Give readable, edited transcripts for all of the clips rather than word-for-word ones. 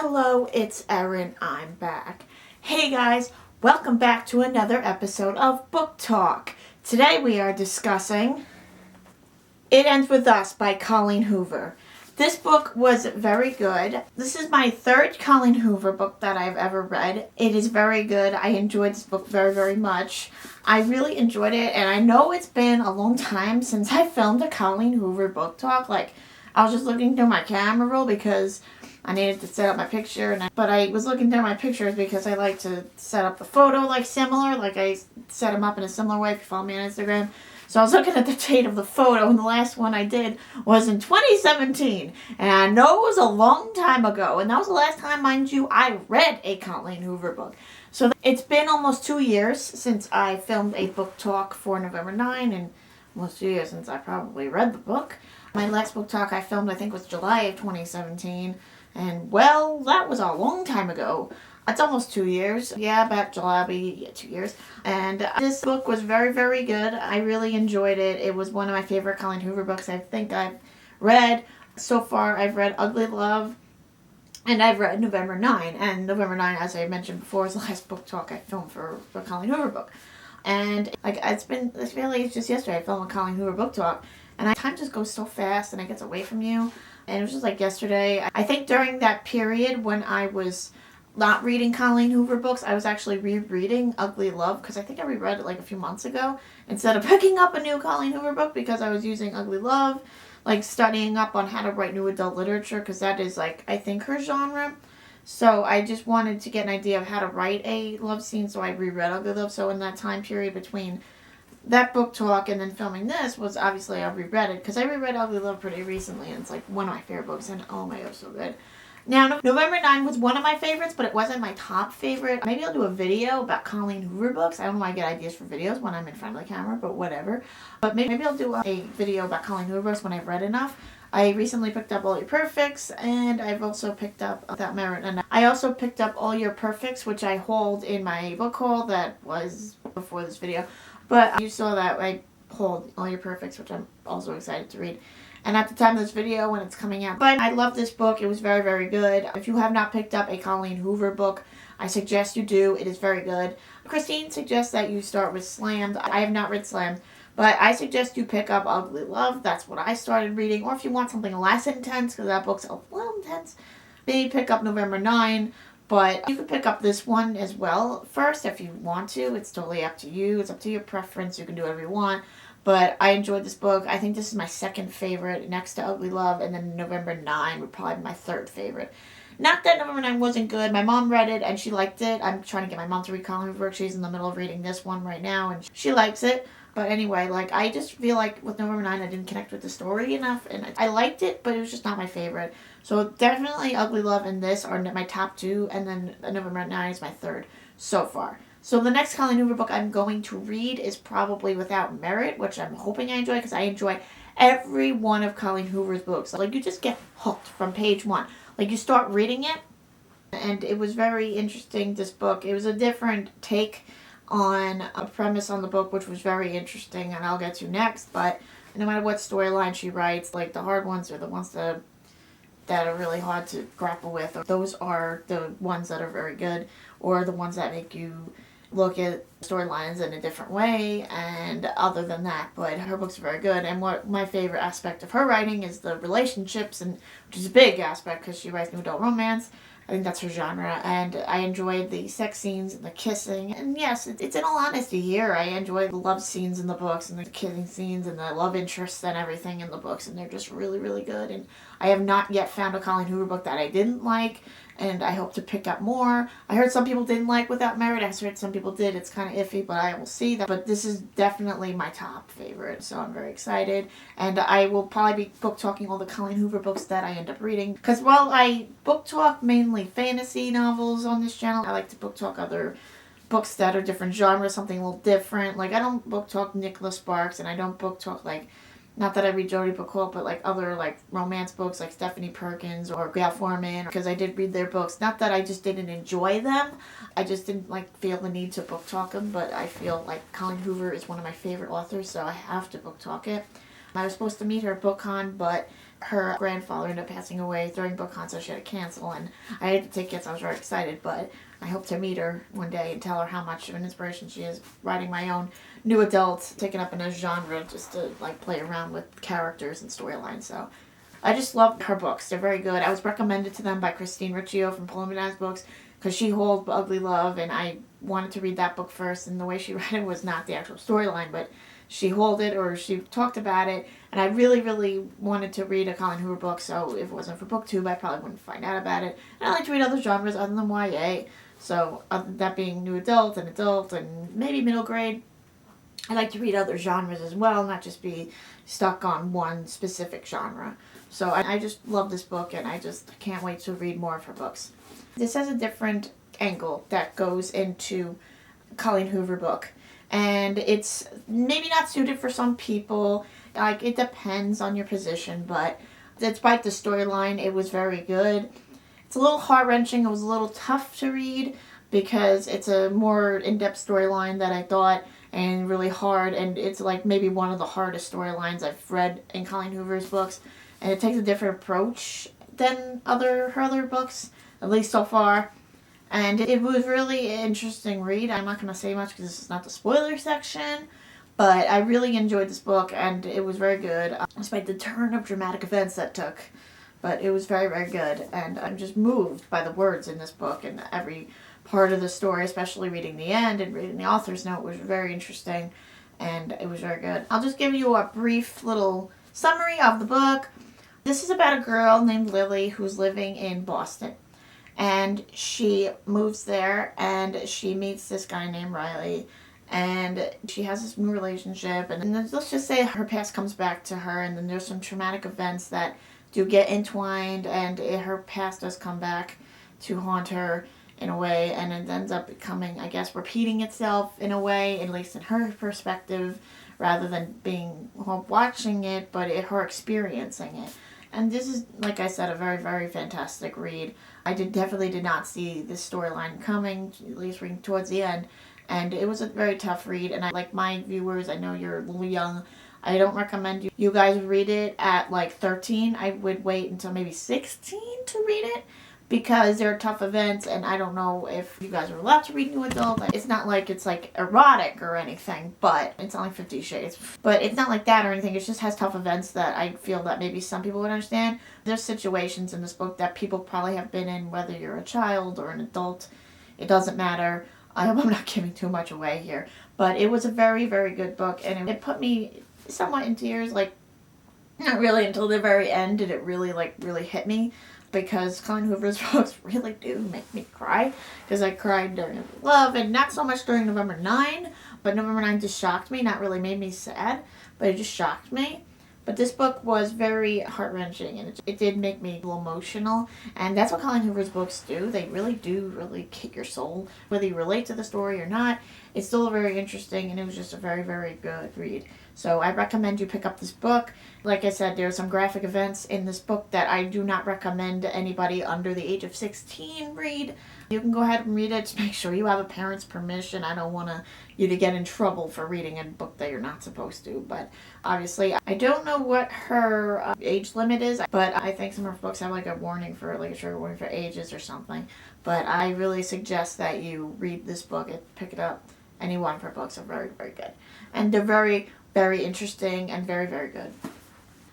Hello, it's Erin. I'm back. Hey guys, welcome back to another episode of Book Talk. Today we are discussing It Ends With Us by Colleen Hoover. This book was very good. This is my third Colleen Hoover book that I've ever read. It is very good. I enjoyed this book very, very much. I really enjoyed it, and I know it's been a long time since I filmed a Colleen Hoover book talk. I was just looking through my camera roll because I needed to set up my picture, but I was looking through my pictures because I like to set up the photo similar, I set them up in a similar way if you follow me on Instagram. So I was looking at the date of the photo, and the last one I did was in 2017. And I know it was a long time ago, and that was the last time, mind you, I read a Colleen Hoover book. So it's been almost 2 years since I filmed a book talk for November 9, and almost 2 years since I probably read the book. My last book talk I filmed, I think, was July of 2017. And, well, that was a long time ago. It's almost 2 years. Yeah, about July will be 2 years. And this book was very, very good. I really enjoyed it. It was one of my favorite Colleen Hoover books I think I've read. So far, I've read Ugly Love, and I've read November 9. And November 9, as I mentioned before, is the last book talk I filmed for a Colleen Hoover book. And, it's just yesterday I filmed a Colleen Hoover book talk. And time just goes so fast, and it gets away from you. And it was just yesterday. I think during that period when I was not reading Colleen Hoover books, I was actually rereading Ugly Love, because I think I reread it a few months ago, instead of picking up a new Colleen Hoover book, because I was using Ugly Love, studying up on how to write new adult literature, because that is, I think, her genre. So I just wanted to get an idea of how to write a love scene, so I reread Ugly Love. So in that time period between that book talk and then filming this was obviously I reread it, because I reread Ugly Love pretty recently, and it's one of my favorite books, and oh my god, so good. Now, November 9 was one of my favorites, but it wasn't my top favorite. Maybe I'll do a video about Colleen Hoover books. I don't know why I get ideas for videos when I'm in front of the camera, but whatever. But maybe I'll do a video about Colleen Hoover books when I've read enough. I recently picked up All Your Perfects, and I've also picked up Without Merit. And I also picked up All Your Perfects, which I hauled in my book haul that was before this video. But you saw that I hauled All Your Perfects, which I'm also excited to read. And at the time of this video, when it's coming out. But I love this book. It was very, very good. If you have not picked up a Colleen Hoover book, I suggest you do. It is very good. Christine suggests that you start with Slammed. I have not read Slammed, but I suggest you pick up Ugly Love. That's what I started reading. Or if you want something less intense, because that book's a little intense, maybe pick up November 9. But you could pick up this one as well first if you want to. It's totally up to you. It's up to your preference. You can do whatever you want. But I enjoyed this book. I think this is my second favorite next to Ugly Love. And then November 9 would probably be my third favorite. Not that November 9 wasn't good. My mom read it and she liked it. I'm trying to get my mom to read Colleen Hoover. She's in the middle of reading this one right now and she likes it. But anyway, I just feel like with November 9 I didn't connect with the story enough. And I liked it, but it was just not my favorite. So definitely Ugly Love and this are my top two. And then November 9 is my third so far. So the next Colleen Hoover book I'm going to read is probably Without Merit, which I'm hoping I enjoy, because I enjoy every one of Colleen Hoover's books. You just get hooked from page one. You start reading it, and it was very interesting, this book. It was a different take on a premise on the book, which was very interesting, and I'll get to next. But no matter what storyline she writes, the hard ones are the ones that are really hard to grapple with. Those are the ones that are very good, or the ones that make you look at storylines in a different way. And other than that, but her books are very good. And what my favorite aspect of her writing is the relationships, and which is a big aspect because she writes new adult romance. I think that's her genre, and I enjoyed the sex scenes and the kissing. And yes, it's in all honesty here, I enjoy the love scenes in the books and the kissing scenes and the love interests and everything in the books, and they're just really, really good. And I have not yet found a Colleen Hoover book that I didn't like, and I hope to pick up more. I heard some people didn't like Without Merit. I heard some people did. It's kind of iffy, but I will see that. But this is definitely my top favorite, so I'm very excited. And I will probably be book talking all the Colleen Hoover books that I end up reading. Because while I book talk mainly fantasy novels on this channel, I like to book talk other books that are different genres, something a little different. I don't book talk Nicholas Sparks, and I don't book talk not that I read Jodi Picoult, but other romance books like Stephanie Perkins or Gail Forman, because I did read their books. Not that I just didn't enjoy them, I just didn't feel the need to book talk them, but I feel like Colleen Hoover is one of my favorite authors, so I have to book talk it. I was supposed to meet her at BookCon, but her grandfather ended up passing away during BookCon, so she had to cancel, and I had tickets. I was very excited, but I hope to meet her one day and tell her how much of an inspiration she is writing my own new adult, taking up in a genre just to like play around with characters and storylines. So I just love her books. They're very good. I was recommended to them by Christine Riccio from Pull & Bananas Books because she holds Ugly Love, and I wanted to read that book first, and the way she read it was not the actual storyline, but she held it, or she talked about it, and I really, really wanted to read a Colleen Hoover book, so if it wasn't for BookTube, I probably wouldn't find out about it. And I like to read other genres other than YA, so other than that being new adult, and maybe middle grade, I like to read other genres as well, not just be stuck on one specific genre. So I just love this book, and I just can't wait to read more of her books. This has a different angle that goes into Colleen Hoover book, and it's maybe not suited for some people. Like, it depends on your position, but despite the storyline, it was very good. It's a little heart-wrenching. It was a little tough to read because it's a more in-depth storyline than I thought, and really hard, and it's like maybe one of the hardest storylines I've read in Colleen Hoover's books, and it takes a different approach than her other books, at least so far. And it was really an interesting read. I'm not going to say much because this is not the spoiler section, but I really enjoyed this book, and it was very good, despite the turn of dramatic events that took. But it was very, very good, and I'm just moved by the words in this book and every part of the story, especially reading the end and reading the author's note was very interesting, and it was very good. I'll just give you a brief little summary of the book. This is about a girl named Lily who's living in Boston. And she moves there, and she meets this guy named Riley, and she has this new relationship, and then let's just say her past comes back to her, and then there's some traumatic events that do get entwined, and her past does come back to haunt her in a way, and it ends up becoming, I guess, repeating itself in a way, at least in her perspective, rather than being watching it, but her experiencing it. And this is, like I said, a very, very fantastic read. I definitely did not see this storyline coming, at least reading towards the end. And it was a very tough read. And like my viewers, I know you're a little young. I don't recommend you guys read it at like 13. I would wait until maybe 16 to read it, because there are tough events, and I don't know if you guys are allowed to read new adult. It's not like it's like erotic or anything, but it's only 50 Shades. But it's not like that or anything. It just has tough events that I feel that maybe some people would understand. There's situations in this book that people probably have been in, whether you're a child or an adult. It doesn't matter. I hope I'm not giving too much away here. But it was a very, very good book, and it put me somewhat in tears. Like, not really until the very end did it really hit me. Because Colleen Hoover's books really do make me cry. Because I cried during Love, and not so much during November 9, but November 9 just shocked me. Not really made me sad, but it just shocked me. But this book was very heart-wrenching, and it did make me a little emotional. And that's what Colleen Hoover's books do. They really do hit your soul. Whether you relate to the story or not, it's still very interesting, and it was just a very, very good read. So I recommend you pick up this book. Like I said, there are some graphic events in this book that I do not recommend anybody under the age of 16 read. You can go ahead and read it. Just make sure you have a parent's permission. I don't want you to get in trouble for reading a book that you're not supposed to. But obviously, I don't know what her age limit is, but I think some of her books have like a warning for, like a trigger warning for ages or something. But I really suggest that you read this book and pick it up. Any one of her books are very, very good. And they're very, very interesting and very, very good.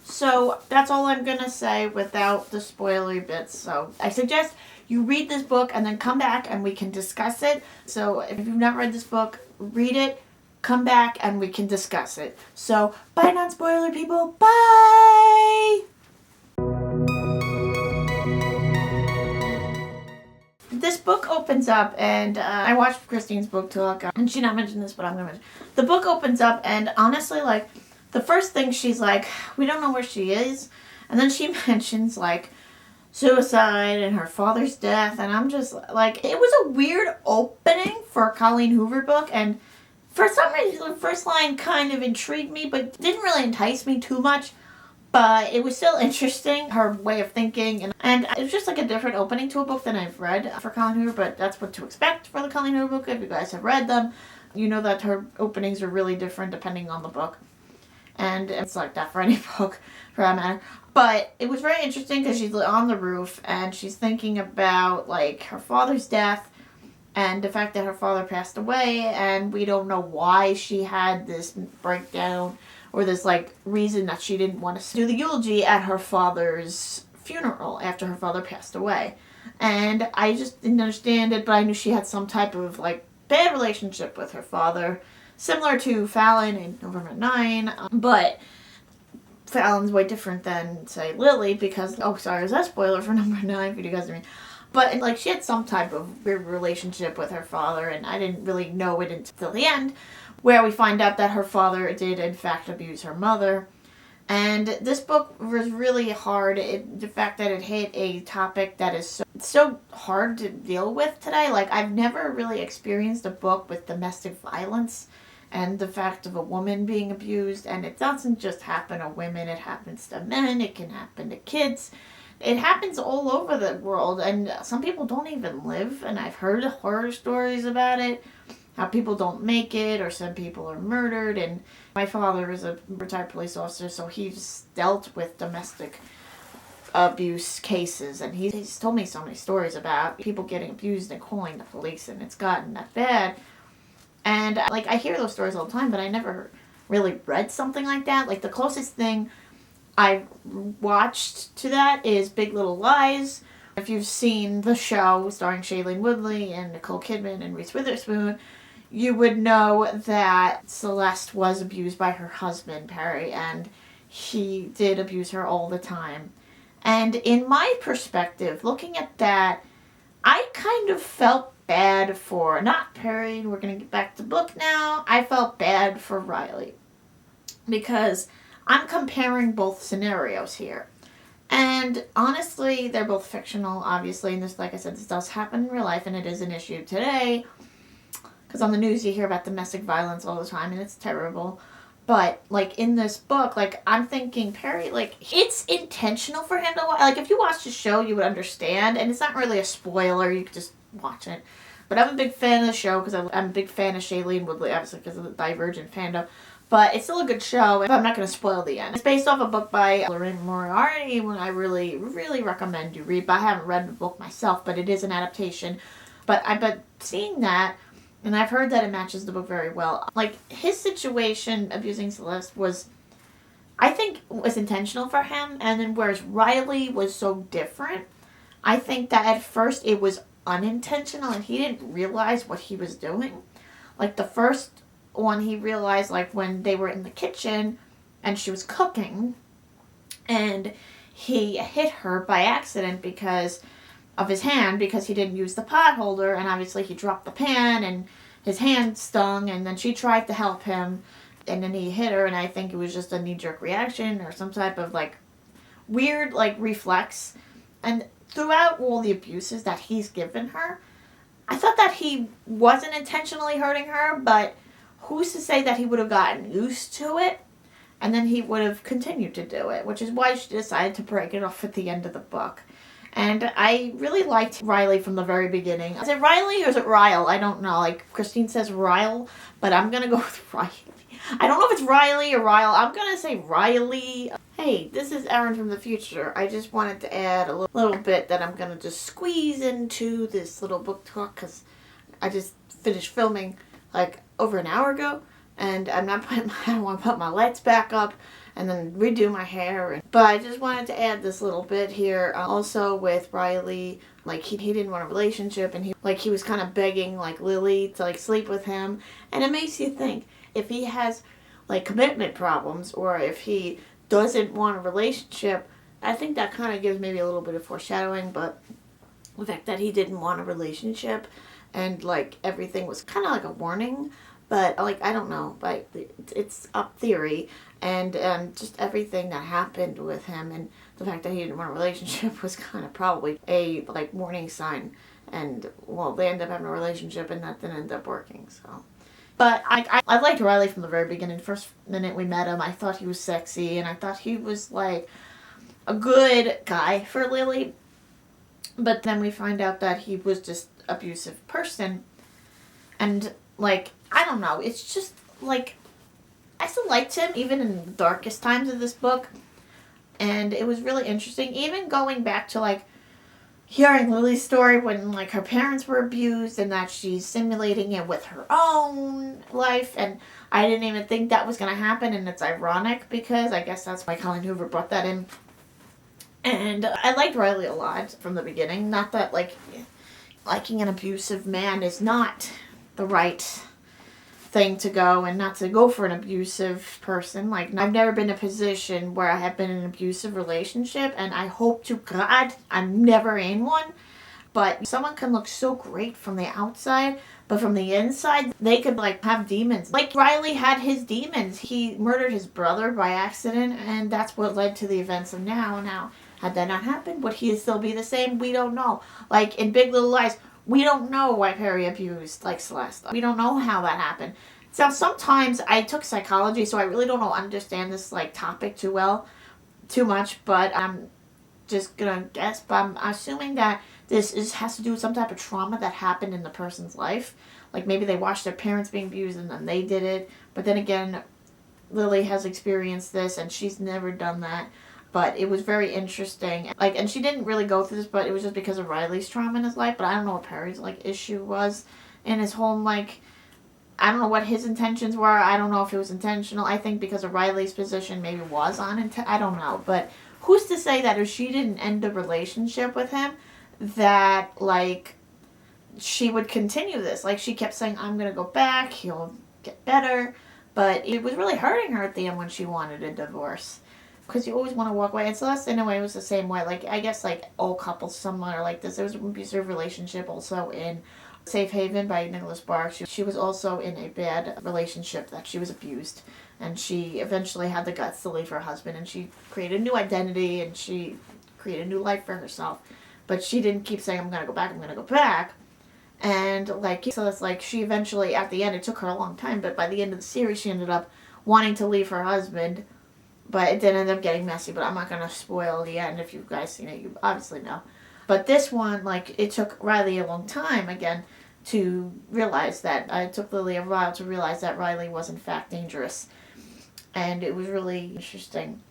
So that's all I'm going to say without the spoilery bits. So I suggest you read this book and then come back and we can discuss it. So if you've not read this book, read it, come back, and we can discuss it. So bye, non-spoiler people. Bye! This book opens up, and I watched Christine's book talk, and she not mentioned this, but I'm going to mention. The book opens up, and honestly, like, the first thing she's like, we don't know where she is. And then she mentions, like, suicide and her father's death. And I'm just like, it was a weird opening for a Colleen Hoover book. And for some reason, the first line kind of intrigued me, but didn't really entice me too much. But it was still interesting, her way of thinking. And it was just like a different opening to a book than I've read for Colleen Hoover. But that's what to expect for the Colleen Hoover book. If you guys have read them, you know that her openings are really different depending on the book. And it's like that for any book, for that matter. But it was very interesting because she's on the roof and she's thinking about, like, her father's death and the fact that her father passed away, and we don't know why she had this breakdown or this, like, reason that she didn't want to do the eulogy at her father's funeral after her father passed away. And I just didn't understand it, but I knew she had some type of, like, bad relationship with her father, similar to Fallon in November 9, but Fallon's way different than, say, Lily, because, oh, sorry, is that a spoiler for number 9 for you guys to read? But, like, she had some type of weird relationship with her father, and I didn't really know it until the end, where we find out that her father did, in fact, abuse her mother. And this book was really hard. The fact that it hit a topic that is so hard to deal with today. Like, I've never really experienced a book with domestic violence and the fact of a woman being abused. And it doesn't just happen to women. It happens to men. It can happen to kids. It happens all over the world. And some people don't even live. And I've heard horror stories about it. How people don't make it, or some people are murdered. And my father is a retired police officer, so he's dealt with domestic abuse cases, and he's told me so many stories about people getting abused and calling the police, and it's gotten that bad. And, like, I hear those stories all the time, but I never really read something like that. Like, the closest thing I've watched to that is Big Little Lies. If you've seen the show starring Shailene Woodley and Nicole Kidman and Reese Witherspoon, you would know that Celeste was abused by her husband, Perry, and he did abuse her all the time. And in my perspective, looking at that, I kind of felt bad for, not Perry, we're going to get back to the book now, I felt bad for Riley. Because I'm comparing both scenarios here. And honestly, they're both fictional, obviously, and this, like I said, this does happen in real life, and it is an issue today. Because on the news you hear about domestic violence all the time, and it's terrible. But, like, in this book, like, I'm thinking, Perry, like, it's intentional for him to watch. Like, if you watch the show, you would understand. And it's not really a spoiler. You could just watch it. But I'm a big fan of the show because I'm a big fan of Shailene Woodley, obviously, because of the Divergent fandom. But it's still a good show, but I'm not going to spoil the end. It's based off a book by Lorraine Moriarty, one I really, really recommend you read. But I haven't read the book myself, but it is an adaptation. But seeing that, and I've heard that it matches the book very well. Like, his situation abusing Celeste was, I think, was intentional for him. And then whereas Riley was so different, I think that at first it was unintentional and he didn't realize what he was doing. Like, the first one he realized, like, when they were in the kitchen and she was cooking and he hit her by accident because of his hand, because he didn't use the pot holder, and obviously he dropped the pan and his hand stung, and then she tried to help him and then he hit her, and I think it was just a knee-jerk reaction or some type of, like, weird, like, reflex. And throughout all the abuses that he's given her, I thought that he wasn't intentionally hurting her, but who's to say that he would have gotten used to it and then he would have continued to do it, which is why she decided to break it off at the end of the book. And I really liked Riley from the very beginning. Is it Riley or is it Ryle? I don't know. Like, Christine says Ryle, but I'm going to go with Riley. I don't know if it's Riley or Ryle. I'm going to say Riley. Hey, this is Erin from the future. I just wanted to add a little bit that I'm going to just squeeze into this little book talk because I just finished filming like over an hour ago. And I don't want to put my lights back up and then redo my hair. But I just wanted to add this little bit here. Also with Riley, like, he didn't want a relationship, and he was kind of begging, like, Lily to, like, sleep with him. And it makes you think, if he has, like, commitment problems, or if he doesn't want a relationship, I think that kind of gives maybe a little bit of foreshadowing. But the fact that he didn't want a relationship and, like, everything was kind of like a warning. But, like, I don't know, like, it's up theory, and just everything that happened with him, and the fact that he didn't want a relationship was kind of probably a, like, warning sign, and, well, they ended up having a relationship, and that didn't end up working, so. But I liked Riley from the very beginning. First minute we met him, I thought he was sexy, and I thought he was, like, a good guy for Lily, but then we find out that he was just an abusive person, and, like, I don't know, it's just, like, I still liked him, even in the darkest times of this book. And it was really interesting, even going back to, like, hearing Lily's story when, like, her parents were abused and that she's simulating it with her own life. And I didn't even think that was going to happen. And it's ironic because I guess that's why Colleen Hoover brought that in. And I liked Riley a lot from the beginning. Not that, like, liking an abusive man is not the right thing to go, and not to go for an abusive person. Like, I've never been in a position where I have been in an abusive relationship, and I hope to God I'm never in one. But someone can look so great from the outside, but from the inside, they could, like, have demons. Like, Riley had his demons. He murdered his brother by accident, and that's what led to the events of now. Now, had that not happened, would he still be the same? We don't know. Like, in Big Little Lies, we don't know why Perry abused, like, Celeste. We don't know how that happened. So sometimes I took psychology, so I really don't understand this, like, topic too much, but I'm just gonna guess. But I'm assuming that has to do with some type of trauma that happened in the person's life. Like, maybe they watched their parents being abused and then they did it. But then again, Lily has experienced this and she's never done that. But it was very interesting. Like, and she didn't really go through this, but it was just because of Riley's trauma in his life. But I don't know what Perry's, like, issue was in his home. Like, I don't know what his intentions were. I don't know if it was intentional. I think because of Riley's position, maybe it was I don't know. But who's to say that if she didn't end the relationship with him, that, like, she would continue this? Like, she kept saying, I'm going to go back. He'll get better. But it was really hurting her at the end when she wanted a divorce. Because you always want to walk away. And Celeste, in a way, was the same way. Like, I guess, like, all couples somewhat are like this. There was an abusive relationship also in Safe Haven by Nicholas Sparks. She was also in a bad relationship that she was abused. And she eventually had the guts to leave her husband. And she created a new identity. And she created a new life for herself. But she didn't keep saying, I'm going to go back, I'm going to go back. And, like, so it's like she eventually, at the end, it took her a long time. But by the end of the series, she ended up wanting to leave her husband. But it did end up getting messy, but I'm not going to spoil the end. If you guys seen it, you obviously know. But this one, like, it took Riley a long time, again, to realize that. It took Lily a while to realize that Riley was, in fact, dangerous. And it was really interesting.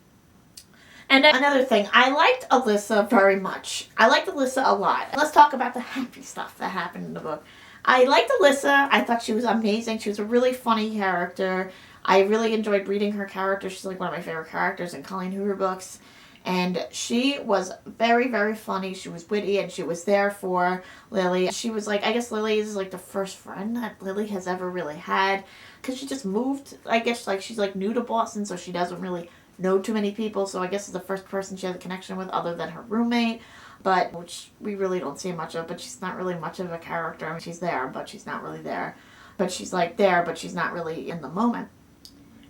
And another thing, I liked Alyssa very much. I liked Alyssa a lot. Let's talk about the happy stuff that happened in the book. I liked Alyssa. I thought she was amazing. She was a really funny character. I really enjoyed reading her character. She's, like, one of my favorite characters in Colleen Hoover books. And she was very, very funny. She was witty, and she was there for Lily. She was, like, I guess Lily is, like, the first friend that Lily has ever really had. Because she just moved, I guess, like, she's, like, new to Boston, so she doesn't really know too many people. So I guess it's the first person she has a connection with other than her roommate. But, which we really don't see much of. But she's not really much of a character. I mean, she's there, but she's not really there. But she's, like, there, but she's not really in the moment.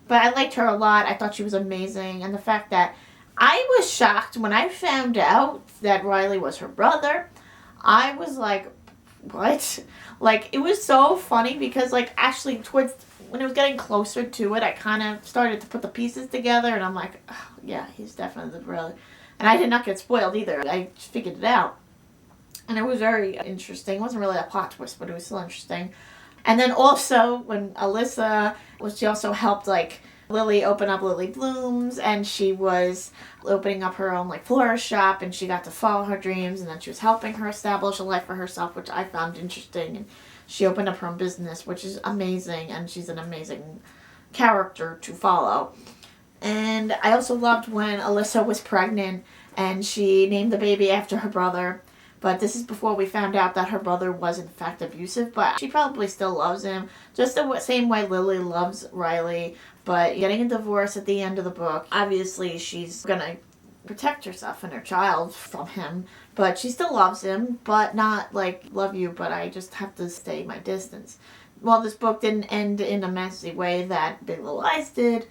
But I liked her a lot. I thought she was amazing. And the fact that I was shocked when I found out that Riley was her brother. I was like, what? Like, it was so funny because, like, actually towards when it was getting closer to it, I kind of started to put the pieces together. And I'm like, oh, yeah, he's definitely the brother. And I did not get spoiled either. I just figured it out. And it was very interesting. It wasn't really a plot twist, but it was still interesting. And then also, when Alyssa she also helped, like, Lily open up Lily Blooms, and she was opening up her own, like, florist shop, and she got to follow her dreams, and then she was helping her establish a life for herself, which I found interesting. And she opened up her own business, which is amazing, and she's an amazing character to follow. And I also loved when Alyssa was pregnant, and she named the baby after her brother. But this is before we found out that her brother was, in fact, abusive. But she probably still loves him. Just the same way Lily loves Riley. But getting a divorce at the end of the book, obviously she's going to protect herself and her child from him. But she still loves him. But not, like, love you, but I just have to stay my distance. Well, this book didn't end in a messy way that Big Little Lies did.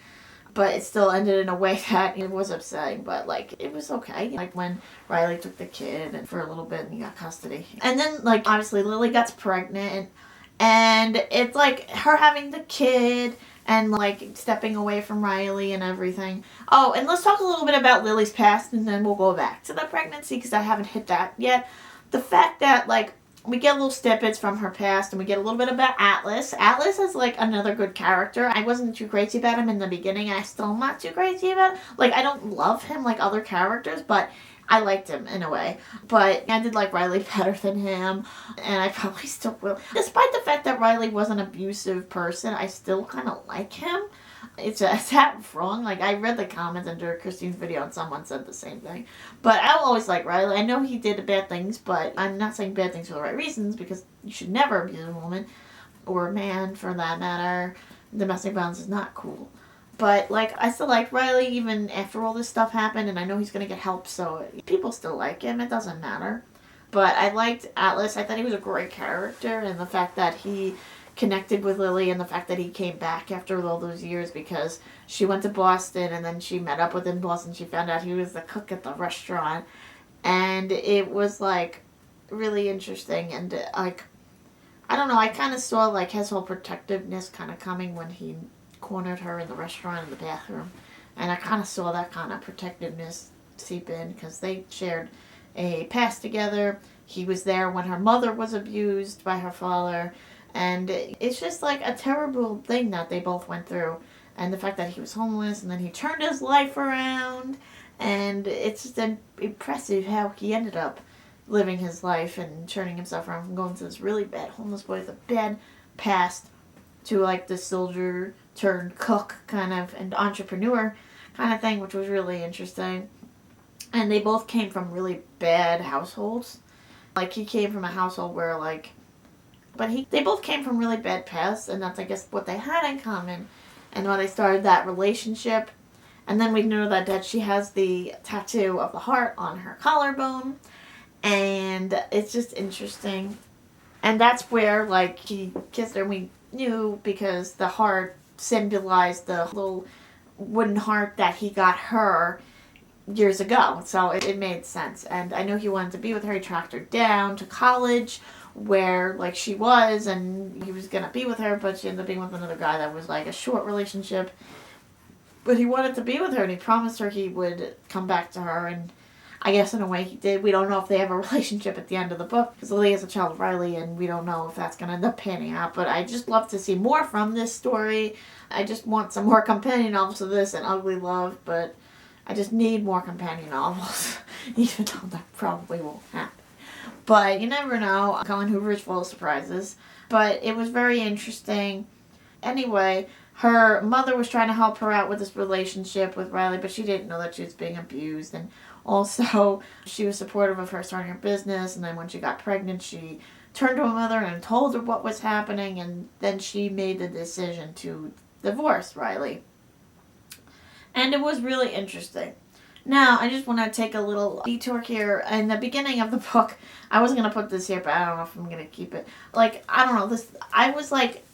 But it still ended in a way that it was upsetting, but, like, it was okay. Like, when Riley took the kid and for a little bit and he got custody. And then, like, obviously Lily gets pregnant, and it's, like, her having the kid and, like, stepping away from Riley and everything. Oh, and let's talk a little bit about Lily's past, and then we'll go back to the pregnancy, because I haven't hit that yet. The fact that, like, we get little snippets from her past, and we get a little bit about Atlas. Atlas is like another good character. I wasn't too crazy about him in the beginning. I still am not too crazy about him. Like, I don't love him like other characters, but I liked him in a way. But I did like Riley better than him, and I probably still will. Despite the fact that Riley was an abusive person, I still kind of like him. Is that wrong? Like, I read the comments under Christine's video and someone said the same thing. But I'll always like Riley. I know he did bad things, but I'm not saying bad things for the right reasons, because you should never abuse a woman, or a man for that matter. Domestic violence is not cool. But, like, I still like Riley even after all this stuff happened, and I know he's going to get help, so people still like him. It doesn't matter. But I liked Atlas. I thought he was a great character, and the fact that he connected with Lily, and the fact that he came back after all those years, because she went to Boston and then she met up with him in Boston. She found out he was the cook at the restaurant, and it was like really interesting. And like, I don't know, I kind of saw like his whole protectiveness kind of coming when he cornered her in the restaurant in the bathroom, and I kind of saw that kind of protectiveness seep in, because they shared a past together. He was there when her mother was abused by her father. And it's just like a terrible thing that they both went through. And the fact that he was homeless and then he turned his life around. And it's just impressive how he ended up living his life and turning himself around from going to this really bad homeless boy with a bad past to like the soldier turned cook kind of and entrepreneur kind of thing, which was really interesting. And they both came from really bad households. Like, he came from a household where like, they both came from really bad pasts, and that's, I guess, what they had in common, and why they started that relationship. And then we know that she has the tattoo of the heart on her collarbone, and it's just interesting. And that's where, like, he kissed her, and we knew, because the heart symbolized the little wooden heart that he got her years ago, so it made sense. And I know he wanted to be with her. He tracked her down to college, where like she was, and he was gonna be with her, but she ended up being with another guy that was like a short relationship. But he wanted to be with her, and he promised her he would come back to her, and I guess in a way he did. We don't know if they have a relationship at the end of the book, because Lily is a child of Riley, and we don't know if that's gonna end up panning out. But I just love to see more from this story. I just want some more companion novels to this and Ugly Love, but I just need more companion novels, even though that probably won't happen. But you never know. Colleen Hoover is full of surprises. But it was very interesting. Anyway, her mother was trying to help her out with this relationship with Riley, but she didn't know that she was being abused. And also, she was supportive of her starting her business. And then when she got pregnant, she turned to her mother and told her what was happening. And then she made the decision to divorce Riley. And it was really interesting. Now, I just want to take a little detour here. In the beginning of the book, I wasn't going to put this here, but I don't know if I'm going to keep it. Like, I don't know, I was, like,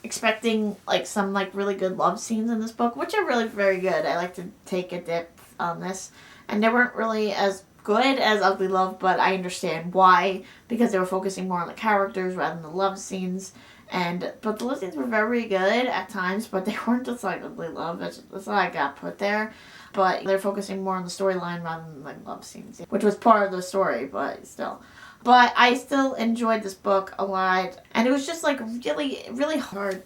expecting, like, some, like, really good love scenes in this book, which are really very good. I like to take a depth on this. And they weren't really as good as Ugly Love, but I understand why, because they were focusing more on the characters rather than the love scenes. But the love scenes were very good at times, but they weren't just like Ugly Love. That's what I got put there. But they're focusing more on the storyline rather than like love scenes, which was part of the story, but still. But I still enjoyed this book a lot, and it was just like really, really hard.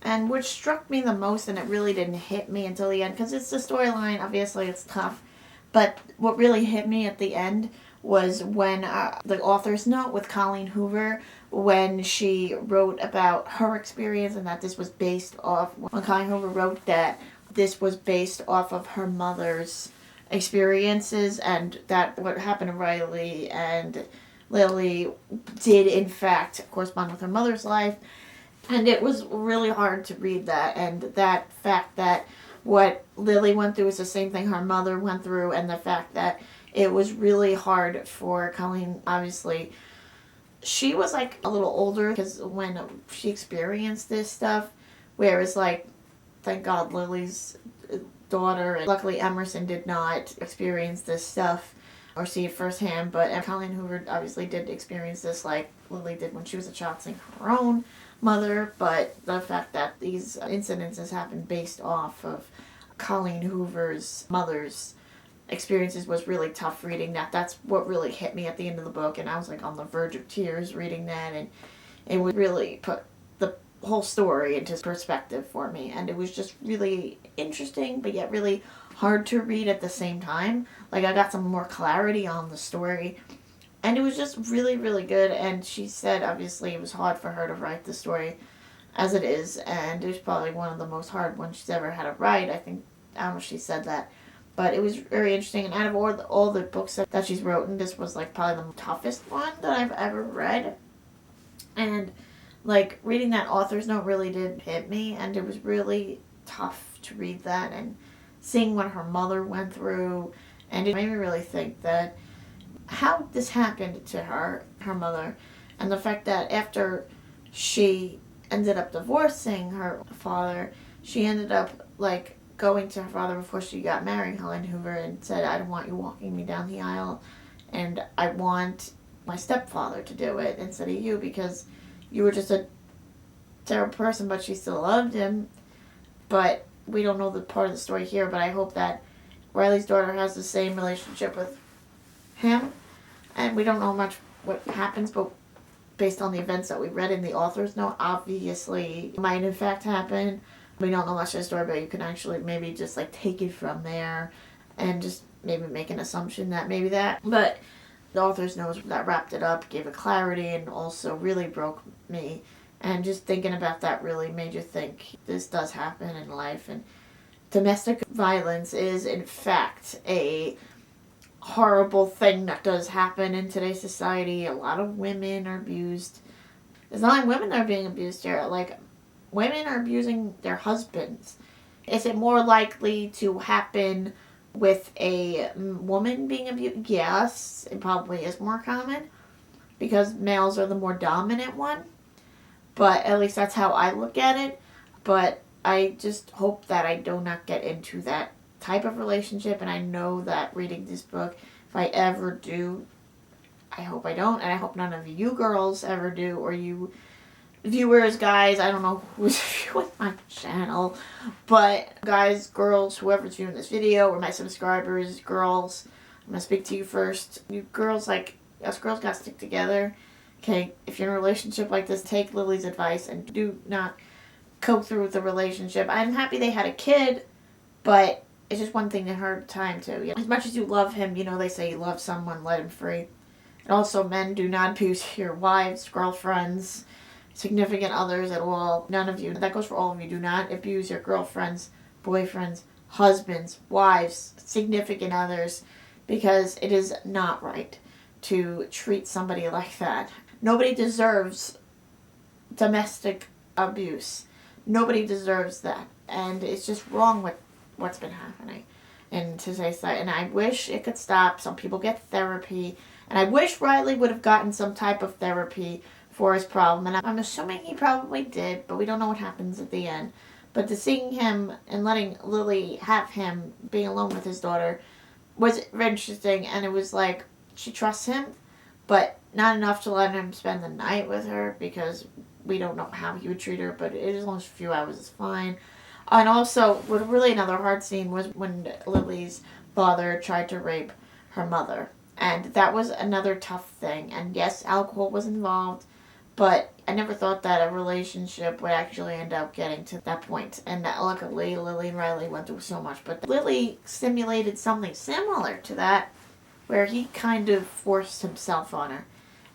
And what struck me the most, and it really didn't hit me until the end, because it's the storyline, obviously it's tough, but what really hit me at the end was when the author's note with Colleen Hoover, when she wrote about her experience, and that this was based off, when Colleen Hoover wrote that this was based off of her mother's experiences, and that what happened to Riley and Lily did in fact correspond with her mother's life. And it was really hard to read that, and that fact that what Lily went through is the same thing her mother went through, and the fact that it was really hard for Colleen. Obviously, she was like a little older, because when she experienced this stuff, whereas like, thank God Lily's daughter, and luckily Emerson did not experience this stuff or see it firsthand, but Colleen Hoover obviously did experience this like Lily did when she was a child, seeing her own mother. But the fact that these incidences happened based off of Colleen Hoover's mother's experiences was really tough reading that. That's what really hit me at the end of the book, and I was like on the verge of tears reading that, and it would really put the whole story into perspective for me, and it was just really interesting, but yet really hard to read at the same time. Like, I got some more clarity on the story, and it was just really, really good. And she said, obviously, it was hard for her to write the story as it is, and it was probably one of the most hard ones she's ever had to write. I don't know if she said that, but it was very interesting. And out of all the books that she's written, this was like probably the toughest one that I've ever read. And like, reading that author's note really did hit me, and it was really tough to read that, and seeing what her mother went through, and it made me really think that how this happened to her mother, and the fact that after she ended up divorcing her father, she ended up like going to her father before she got married, Colleen Hoover, and said, I don't want you walking me down the aisle, and I want my stepfather to do it instead of you, because you were just a terrible person. But she still loved him. But we don't know the part of the story here, but I hope that Riley's daughter has the same relationship with him. And we don't know much what happens, but based on the events that we read in the author's note, obviously it might in fact happen. We don't know much of the story, but you can actually maybe just like take it from there and just maybe make an assumption that maybe that. But the author's note that wrapped it up, gave it clarity, and also really broke me. And just thinking about that really made you think this does happen in life. And domestic violence is in fact a horrible thing that does happen in today's society. A lot of women are abused. It's not like women that are being abused here. Like, women are abusing their husbands. Is it more likely to happen with a woman being abused? Yes, it probably is more common because males are the more dominant one. But at least that's how I look at it. But I just hope that I do not get into that type of relationship. And I know that reading this book, if I ever do, I hope I don't. And I hope none of you girls ever do. Or you viewers, guys, I don't know who's viewing my channel. But guys, girls, whoever's viewing this video, or my subscribers, girls, I'm going to speak to you first. You girls, like, us girls got to stick together. Okay, if you're in a relationship like this, take Lily's advice and do not go through with the relationship. I'm happy they had a kid, but it's just one thing at her time too. You know, as much as you love him, you know, they say you love someone, let him free. And also, men, do not abuse your wives, girlfriends, significant others at all. None of you. That goes for all of you. Do not abuse your girlfriends, boyfriends, husbands, wives, significant others, because it is not right to treat somebody like that. Nobody deserves domestic abuse. Nobody deserves that. And it's just wrong with what's been happening in today's society. And I wish it could stop. Some people get therapy. And I wish Riley would have gotten some type of therapy for his problem. And I'm assuming he probably did, but we don't know what happens at the end. But to seeing him and letting Lily have him being alone with his daughter was very interesting. And it was like, she trusts him, but not enough to let him spend the night with her, because we don't know how he would treat her, but as long as a few hours is fine. And also, what really another hard scene was when Lily's father tried to rape her mother. And that was another tough thing. And yes, alcohol was involved, but I never thought that a relationship would actually end up getting to that point. And luckily, Lily and Riley went through so much. But Lily simulated something similar to that, where he kind of forced himself on her.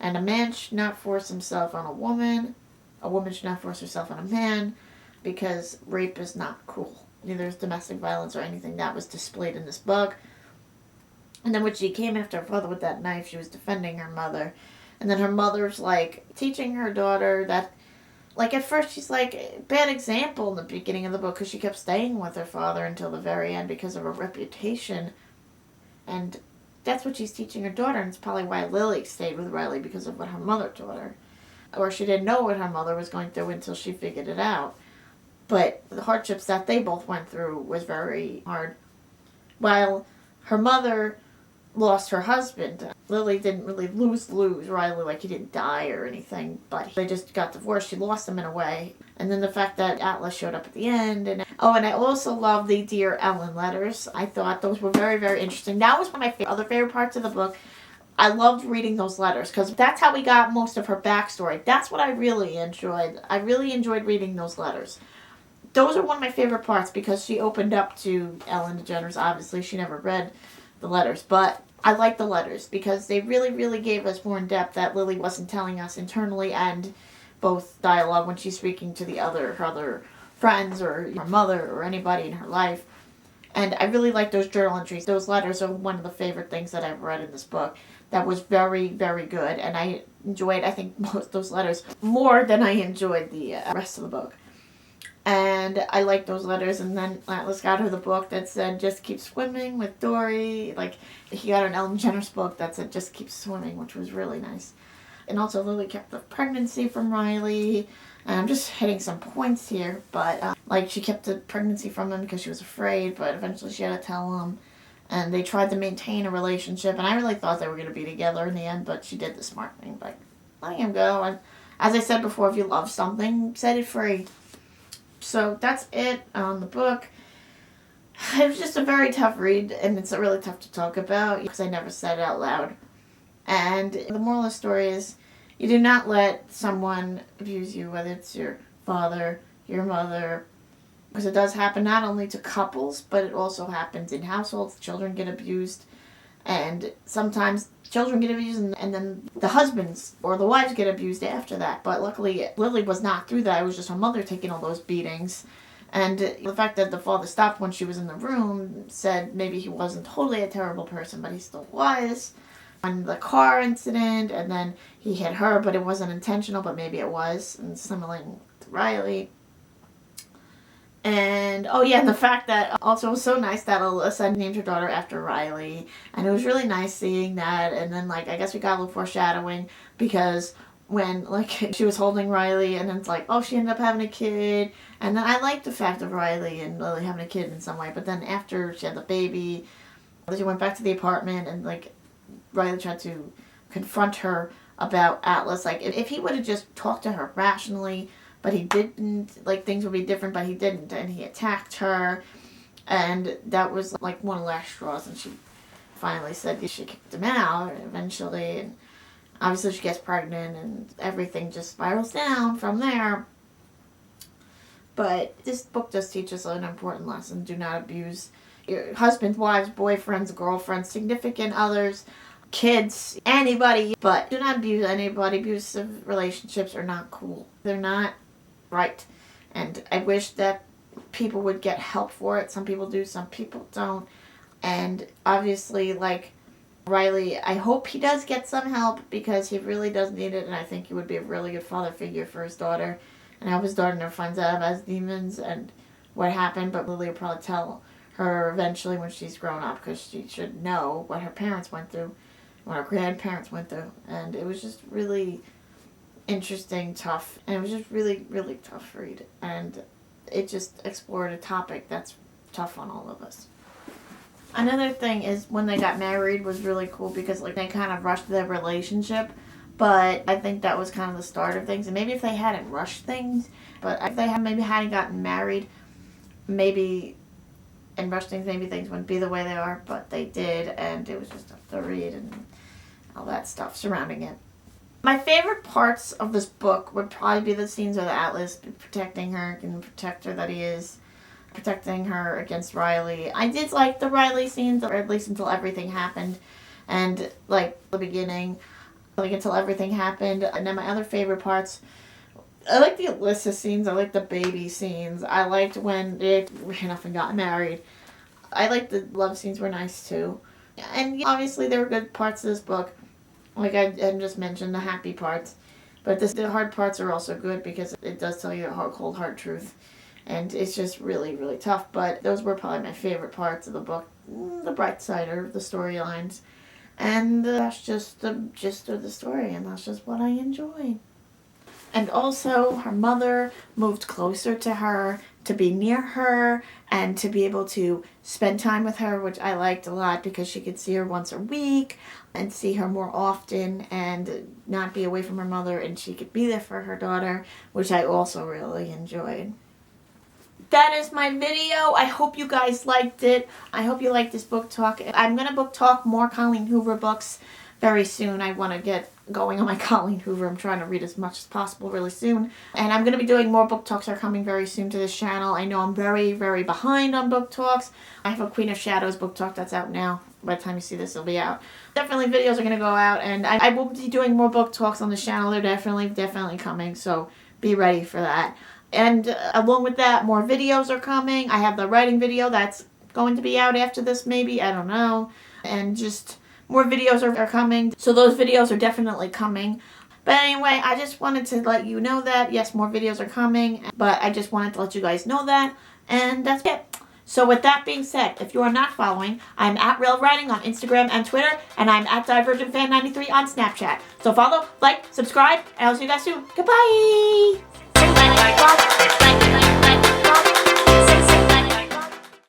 And a man should not force himself on a woman. A woman should not force herself on a man, because rape is not cool. Neither is domestic violence or anything that was displayed in this book. And then when she came after her father with that knife, she was defending her mother. And then her mother's like teaching her daughter that, like, at first she's like, bad example in the beginning of the book, because she kept staying with her father until the very end because of her reputation. And that's what she's teaching her daughter, and it's probably why Lily stayed with Riley, because of what her mother taught her. Or she didn't know what her mother was going through until she figured it out. But the hardships that they both went through was very hard. While her mother lost her husband. Lily didn't really lose Riley, like he didn't die or anything, but they just got divorced. She lost him in a way. And then the fact that Atlas showed up at the end. And I also love the Dear Ellen letters. I thought those were very, very interesting. That was one of my other favorite parts of the book. I loved reading those letters because that's how we got most of her backstory. That's what I really enjoyed. I really enjoyed reading those letters. Those are one of my favorite parts because she opened up to Ellen DeGeneres. Obviously, she never read the letters, but I like the letters because they really, really gave us more in depth that Lily wasn't telling us internally, and both dialogue when she's speaking to her other friends or her mother or anybody in her life. And I really like those journal entries. Those letters are one of the favorite things that I've read in this book. That was very, very good, and I enjoyed, I think, most of those letters more than I enjoyed the rest of the book. And I liked those letters, and then Atlas got her the book that said, Just Keep Swimming with Dory. Like, he got an Ellen DeGeneres book that said, Just Keep Swimming, which was really nice. And also, Lily kept the pregnancy from Riley. And I'm just hitting some points here, but, she kept the pregnancy from him because she was afraid, but eventually she had to tell him. And they tried to maintain a relationship, and I really thought they were going to be together in the end, but she did the smart thing by letting him go. And as I said before, if you love something, set it free. So that's it on the book. It was just a very tough read, and it's really tough to talk about because I never said it out loud. And the moral of the story is you do not let someone abuse you, whether it's your father, your mother, because it does happen not only to couples, but it also happens in households. Children get abused, and sometimes children get abused, and then the husbands or the wives get abused after that. But luckily, Lily was not through that. It was just her mother taking all those beatings. And the fact that the father stopped when she was in the room said maybe he wasn't totally a terrible person, but he still was. On the car incident, and then he hit her, but it wasn't intentional, but maybe it was, and similar to Riley. And, and the fact that also it was so nice that Alyssa named her daughter after Riley. And it was really nice seeing that. And then, I guess we got a little foreshadowing because when, she was holding Riley and then it's she ended up having a kid. And then I liked the fact of Riley and Lily having a kid in some way. But then after she had the baby, she went back to the apartment and, Riley tried to confront her about Atlas. If he would have just talked to her rationally, but he didn't, things would be different, but he didn't, and he attacked her, and that was, one of the last straws, and she finally said she kicked him out, eventually, and obviously she gets pregnant, and everything just spirals down from there. But this book does teach us an important lesson. Do not abuse your husbands, wives, boyfriends, girlfriends, significant others, kids, anybody, but do not abuse anybody. Abusive relationships are not cool. They're not right. And I wish that people would get help for it. Some people do, some people don't. And obviously, Riley, I hope he does get some help because he really does need it, and I think he would be a really good father figure for his daughter. And I hope his daughter never finds out about his demons and what happened, but Lily will probably tell her eventually when she's grown up because she should know what her parents went through, what her grandparents went through. And it was just really interesting, tough, and it was just really, really tough read, and it just explored a topic that's tough on all of us. Another thing is when they got married was really cool because they kind of rushed their relationship, but I think that was kind of the start of things, and maybe if they hadn't rushed things, but if they hadn't gotten married, maybe and rushed things, maybe things wouldn't be the way they are, but they did, and it was just tough to read and all that stuff surrounding it. My favorite parts of this book would probably be the scenes with Atlas protecting her and protector that he is, protecting her against Riley. I did like the Riley scenes, or at least until everything happened, and the beginning, until everything happened. And then my other favorite parts, I like the Alyssa scenes, I like the baby scenes, I liked when they ran off and got married. I liked the love scenes were nice too. And obviously there were good parts of this book. I just mentioned the happy parts, but the hard parts are also good because it does tell you a cold, hard truth, and it's just really, really tough, but those were probably my favorite parts of the book, the bright side of the storylines, and that's just the gist of the story, and that's just what I enjoyed. And also her mother moved closer to her to be near her and to be able to spend time with her, which I liked a lot because she could see her once a week and see her more often and not be away from her mother, and she could be there for her daughter, which I also really enjoyed. That is my video. I hope you guys liked it. I hope you liked this book talk. I'm going to book talk more Colleen Hoover books very soon. I want to get going on my Colleen Hoover. I'm trying to read as much as possible really soon. And I'm going to be doing more book talks that are coming very soon to this channel. I know I'm very, very behind on book talks. I have a Queen of Shadows book talk that's out now. By the time you see this, it'll be out. Definitely videos are going to go out, and I will be doing more book talks on the channel. They're definitely coming, so be ready for that. And along with that, more videos are coming. I have the writing video that's going to be out after this, maybe. I don't know. And just more videos are coming. So those videos are definitely coming. But anyway, I just wanted to let you know that. Yes, more videos are coming. But I just wanted to let you guys know that. And that's it. So with that being said, if you are not following, I'm at Real Writing on Instagram and Twitter. And I'm at DivergentFan93 on Snapchat. So follow, like, subscribe, and I'll see you guys soon. Goodbye!